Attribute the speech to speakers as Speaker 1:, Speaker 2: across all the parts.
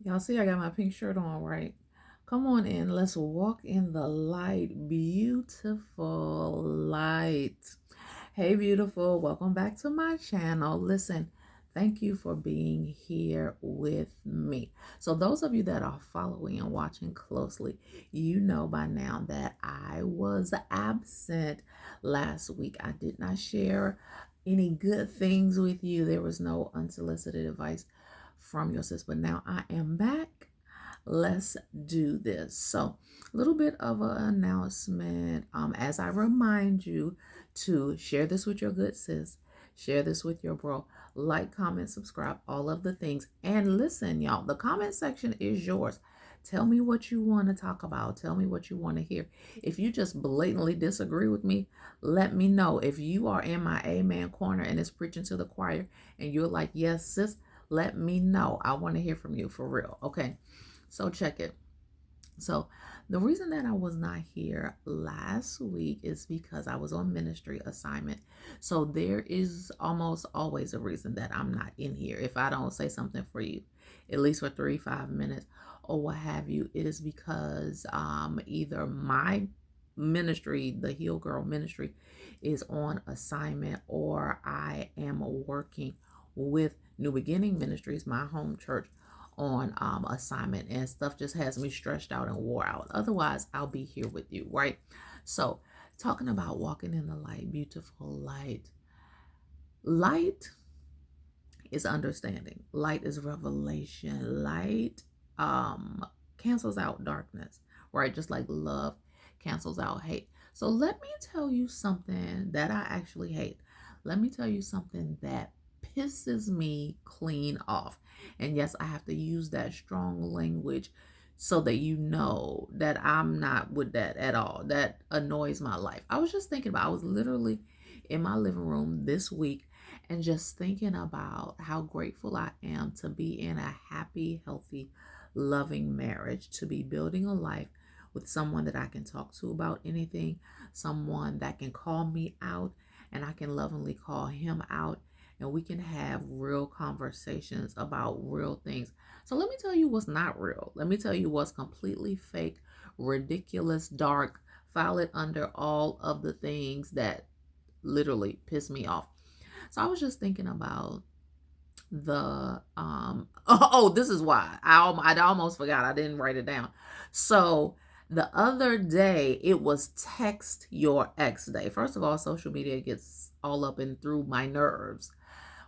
Speaker 1: Y'all see I got my pink shirt on, right? Come on in. Let's walk in the light. Beautiful light. Hey, beautiful. Welcome back to my channel. Listen, thank you for being here with me. So those of you that are following and watching closely, you know by now that I was absent last week. I did not share any good things with you. There was no unsolicited advice from your sis, but now I am back. Let's do this. So, a little bit of an announcement. As I remind you to share this with your good sis, share this with your bro, like, comment, subscribe, all of the things. And listen, y'all, the comment section is yours. Tell me what you want to talk about. Tell me what you want to hear. If you just blatantly disagree with me, let me know. If you are in my amen corner and it's preaching to the choir and you're like, yes, sis, let me know. I want to hear from you for real. Okay. So check it. So the reason that I was not here last week is because I was on ministry assignment. So there is almost always a reason that I'm not in here. If I don't say something for you, at least for 3 5 minutes or what have you, it is because either my ministry, the Heal Girl ministry, is on assignment, or I am working with New Beginning Ministries, my home church, on assignment, and stuff just has me stretched out and wore out. Otherwise, I'll be here with you, right? So, talking about walking in the light, beautiful light. Light is understanding. Light is revelation. Light cancels out darkness, right? Just like love cancels out hate. So let me tell you something that I actually hate. Let me tell you something that pisses me clean off. And yes, I have to use that strong language so that you know that I'm not with that at all. That annoys my life. I was just thinking about, I was literally in my living room this week and just thinking about how grateful I am to be in a happy, healthy, loving marriage, to be building a life with someone that I can talk to about anything, someone that can call me out and I can lovingly call him out, and we can have real conversations about real things. So let me tell you what's not real. Let me tell you what's completely fake, ridiculous, dark. File it under all of the things that literally piss me off. So I was just thinking about the this is why I almost forgot. I didn't write it down. So the other day it was text your ex day. First of all, social media gets all up and through my nerves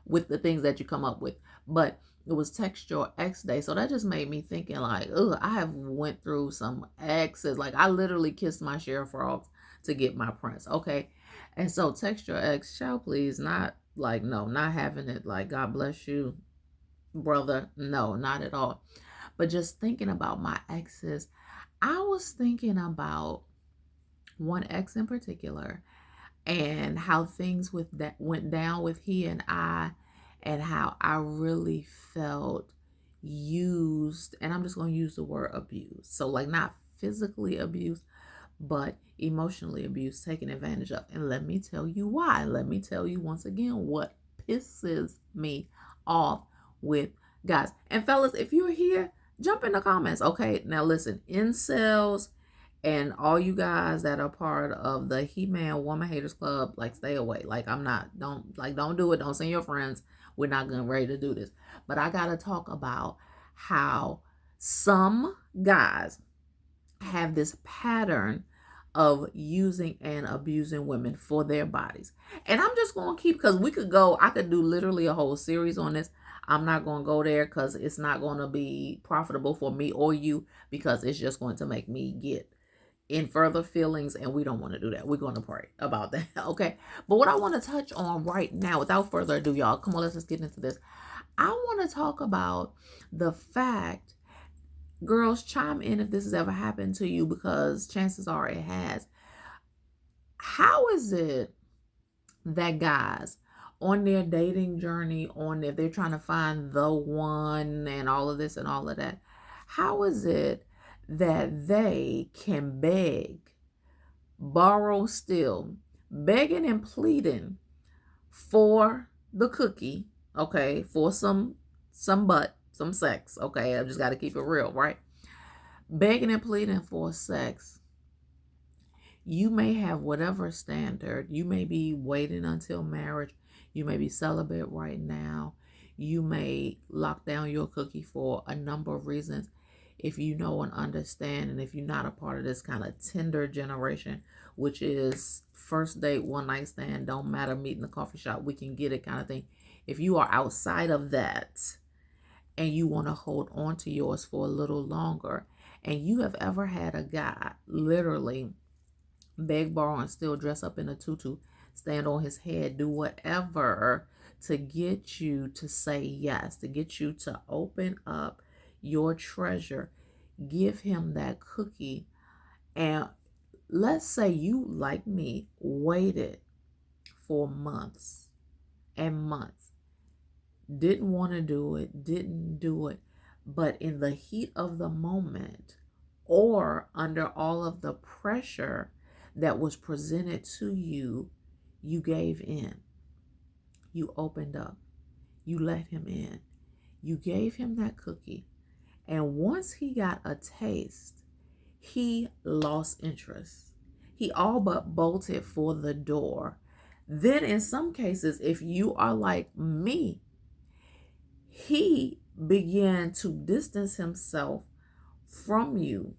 Speaker 1: with the things that you come up with. But it was text your ex day. So that just made me thinking like, oh, I have went through some exes. Like I literally kissed my share of frogs to get my prince. Okay. And so text your ex, shall please, not like, no, not having it like, God bless you, brother. No, not at all. But just thinking about my exes, I was thinking about one ex in particular and how things with that went down with he and I, and how I really felt used. And I'm just going to use the word abused. So like not physically abused, but emotionally abused, taken advantage of. And let me tell you why. Let me tell you once again what pisses me off with guys. And fellas, if you're here, jump in the comments. Okay, now listen, incels and all you guys that are part of the He-Man Woman Haters Club, like stay away. Like I'm not, don't do it. Don't send your friends. We're not gonna ready to do this. But I gotta talk about how some guys have this pattern of using and abusing women for their bodies. And I'm just going to keep, because I could do literally a whole series on this. I'm not going to go there because it's not going to be profitable for me or you, because it's just going to make me get in further feelings, and we don't want to do that. We're going to pray about that. Okay. But what I want to touch on right now, without further ado, y'all, come on, let's just get into this. I want to talk about the fact, girls, chime in if this has ever happened to you, because chances are it has. How is it that guys on their dating journey, if they're trying to find the one and all of this and all of that, how is it that they can beg, borrow, steal, begging and pleading for the cookie, okay, for some butt, some sex. Okay, I just got to keep it real, right? Begging and pleading for sex. You may have whatever standard. You may be waiting until marriage. You may be celibate right now. You may lock down your cookie for a number of reasons. If you know and understand, and if you're not a part of this kind of Tinder generation, which is first date, one night stand, don't matter, meet in the coffee shop, we can get it kind of thing. If you are outside of that and you want to hold on to yours for a little longer, and you have ever had a guy literally beg, borrow, and still dress up in a tutu, stand on his head, do whatever to get you to say yes, to get you to open up your treasure, give him that cookie. And let's say you, like me, waited for months and months, didn't want to do it, didn't do it, but in the heat of the moment or under all of the pressure that was presented to you, you gave in. You opened up. You let him in. You gave him that cookie. And once he got a taste, he lost interest. He all but bolted for the door. Then, in some cases, if you are like me, he began to distance himself from you.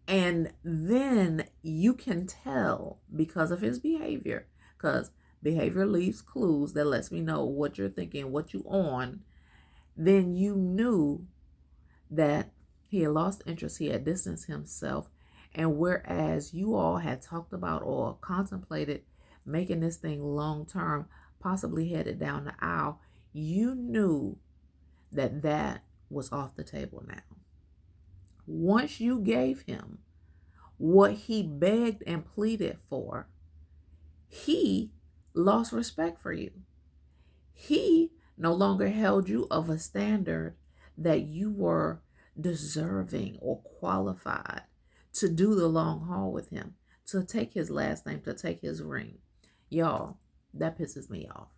Speaker 1: And then you can tell because of his behavior, because behavior leaves clues that lets me know what you're thinking, what you on. Then you knew that he had lost interest, he had distanced himself. And whereas you all had talked about or contemplated making this thing long term, possibly headed down the aisle, you knew that that was off the table now. Once you gave him what he begged and pleaded for, he lost respect for you. He no longer held you of a standard that you were deserving or qualified to do the long haul with him, to take his last name, to take his ring. Y'all, that pisses me off.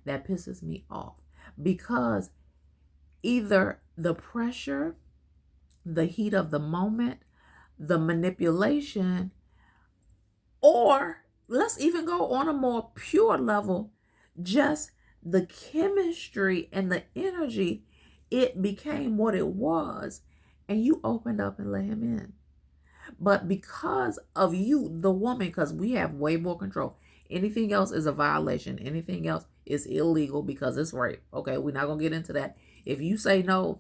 Speaker 1: That pisses me off because either the pressure, the heat of the moment, the manipulation, or let's even go on a more pure level, just the chemistry and the energy, it became what it was, and you opened up and let him in. But because of you, the woman, because we have way more control, anything else is a violation, anything else is illegal because it's rape. Okay, we're not gonna get into that. If you say no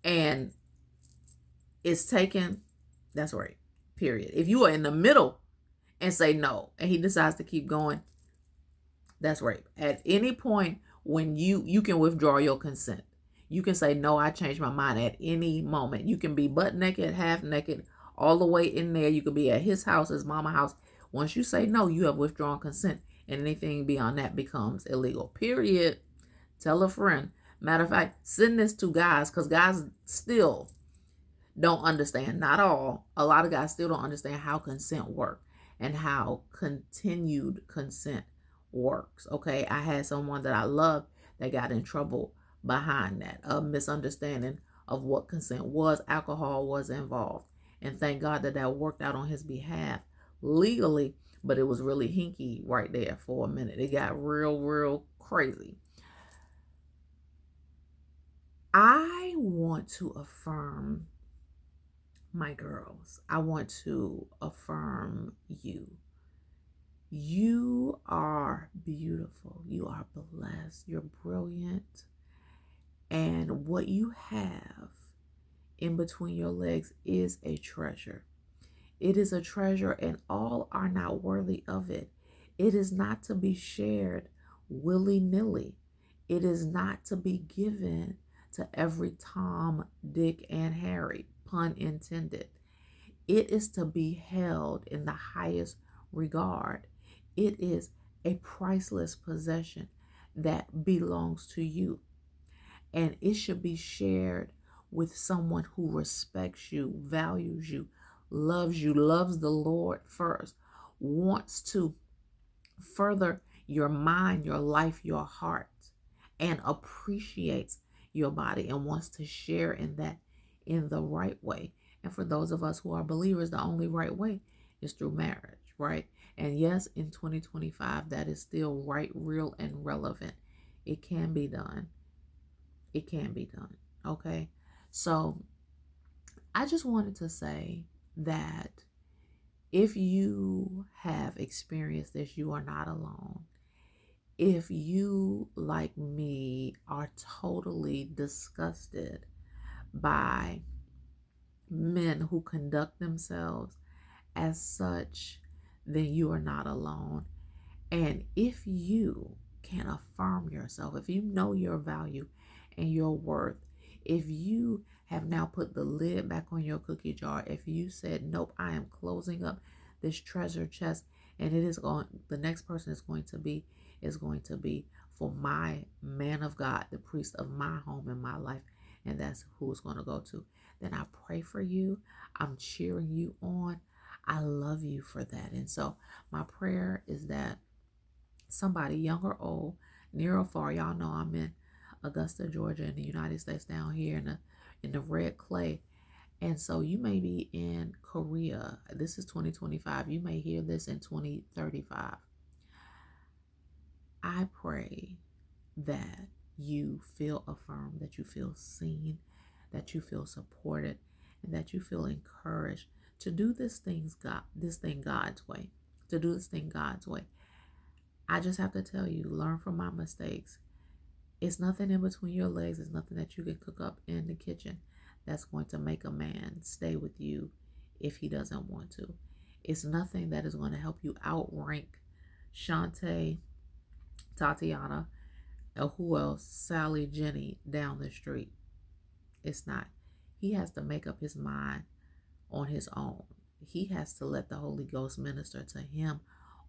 Speaker 1: and it's taken, that's rape, period. If you are in the middle and say no and he decides to keep going, that's rape. At any point when you can withdraw your consent, you can say no, I changed my mind at any moment. You can be butt naked, half naked, all the way in there. You could be at his house, his mama house. Once you say no, you have withdrawn consent, and anything beyond that becomes illegal, period. Tell a friend. Matter of fact, send this to guys, because guys still don't understand. Not all. A lot of guys still don't understand how consent works and how continued consent works. Okay, I had someone that I loved that got in trouble behind that, a misunderstanding of what consent was. Alcohol was involved, and thank God that that worked out on his behalf legally, but it was really hinky right there for a minute. It got real crazy. I want to affirm my girls. I want to affirm you. You are beautiful. You are blessed. You're brilliant. And what you have in between your legs is a treasure. It is a treasure, and all are not worthy of it. It is not to be shared willy-nilly. It is not to be given to every Tom, Dick, and Harry, pun intended. It is to be held in the highest regard. It is a priceless possession that belongs to you. And it should be shared with someone who respects you, values you, loves the Lord first, wants to further your mind, your life, your heart, and appreciates your body and wants to share in that in the right way. And for those of us who are believers, the only right way is through marriage, right? And yes, in 2025, that is still right, real, and relevant. It can be done. It can be done. Okay. So I just wanted to say that if you have experienced this, you are not alone. If you, like me, are totally disgusted by men who conduct themselves as such, then you are not alone. And if you can affirm yourself, if you know your value and your worth, if you have now put the lid back on your cookie jar, if you said, nope, I am closing up this treasure chest, and it is going, the next person is going to be for my man of God, the priest of my home and my life, and that's who it's going to go to, then I pray for you. I'm cheering you on. I love you for that. And so my prayer is that somebody, young or old, near or far, y'all know I'm in Augusta, Georgia, in the United States, down here in the red clay. And so you may be in Korea. This is 2025. You may hear this in 2035. I pray that you feel affirmed, that you feel seen, that you feel supported, and that you feel encouraged to do this thing God's way. To do this thing God's way. I just have to tell you, learn from my mistakes. It's nothing in between your legs. It's nothing that you can cook up in the kitchen that's going to make a man stay with you if he doesn't want to. It's nothing that is going to help you outrank Shantae, Tatiana, or who else, Sally, Jenny down the street. It's not. He has to make up his mind on his own. He has to let the Holy Ghost minister to him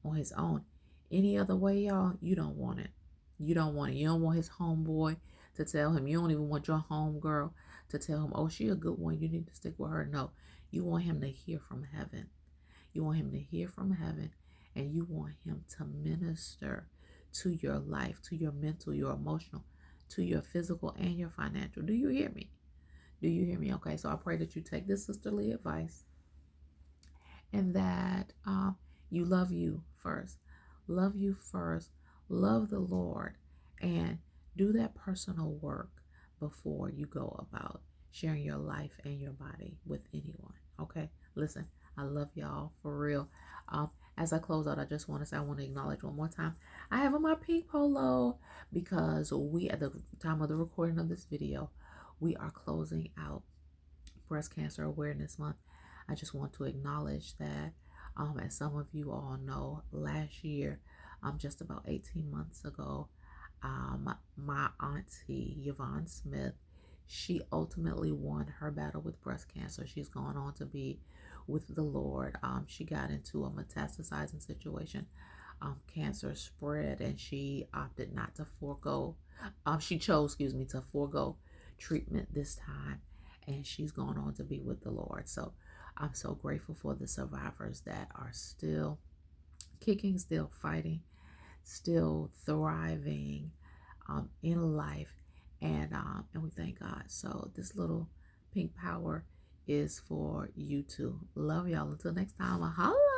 Speaker 1: on his own. Any other way, y'all, you don't want it. You don't want it. You don't want his homeboy to tell him. You don't even want your homegirl to tell him, oh, she a good one. You need to stick with her. No, you want him to hear from heaven. You want him to hear from heaven, and you want him to minister to your life, to your mental, your emotional, to your physical, and your financial. Do you hear me? Do you hear me? Okay, so I pray that you take this sisterly advice and that you love you first. Love you first. Love the Lord and do that personal work before you go about sharing your life and your body with anyone. Okay? Listen, I love y'all for real. As I close out, I just want to say, I want to acknowledge one more time. I have on my pink polo because we, at the time of the recording of this video, we are closing out Breast Cancer Awareness Month. I just want to acknowledge that, as some of you all know, last year, just about 18 months ago, my auntie, Yvonne Smith, she ultimately won her battle with breast cancer. She's gone on to be with the Lord. She got into a metastasizing situation. Cancer spread, and she opted not to forego. She chose, to forego treatment this time, and she's gone on to be with the Lord. So I'm so grateful for the survivors that are still kicking, still fighting, still thriving in life, and we thank God. So this little pink power is for you too. Love y'all. Until next time, holla.